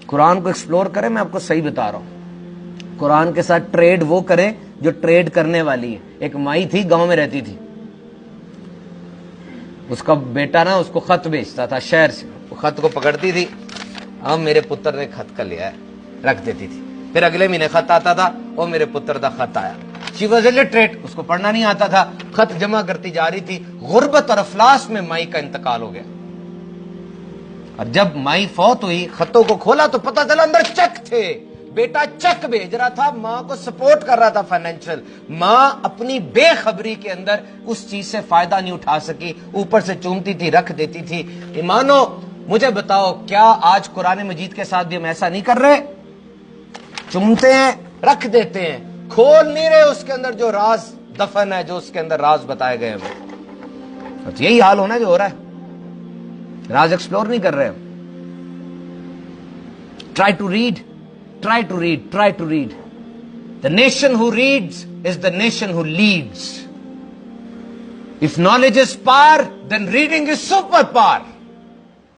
قرآن کو ایکسپلور کریں. میں آپ کو صحیح بتا رہا ہوں, قرآن کے ساتھ ٹریڈ وہ کریں جو ٹریڈ کرنے والی ہے. ایک مائی تھی, گاؤں میں رہتی تھی, اس کا بیٹا نا اس کو خط بیچتا تھا شہر سے. وہ خط کو پکڑتی تھی, اب میرے پتر نے خط کا لیا ہے, رکھ دیتی تھی. پھر اگلے مہینے خط آتا تھا, اور میرے پتر کا خط آیا. شی واز الٹریٹ, اس کو پڑھنا نہیں آتا تھا, خط جمع کرتی جا رہی تھی. غربت اور افلاس میں مائی کا انتقال ہو گیا, اور جب مائی فوت ہوئی خطوں کو کھولا تو پتہ چلا اندر چیک تھے. بیٹا چیک بھیج رہا تھا, ماں کو سپورٹ کر رہا تھا فائنینشل. ماں اپنی بے خبری کے اندر اس چیز سے فائدہ نہیں اٹھا سکی, اوپر سے چومتی تھی, رکھ دیتی تھی. ایمانو مجھے بتاؤ, کیا آج قرآن مجید کے ساتھ بھی ہم ایسا نہیں کر رہے؟ چومتے ہیں, رکھ دیتے ہیں, کھول نہیں رہے اس کے اندر جو راز دفن ہے, جو اس کے اندر راز بتائے گئے ہیں. یہی حال ہونا جو ہو رہا ہے, راز ایکسپلور نہیں کر رہے ہم. Try to read. Try to read. Try to read. The nation who reads is the nation who leads. If knowledge is power, then reading is superpower.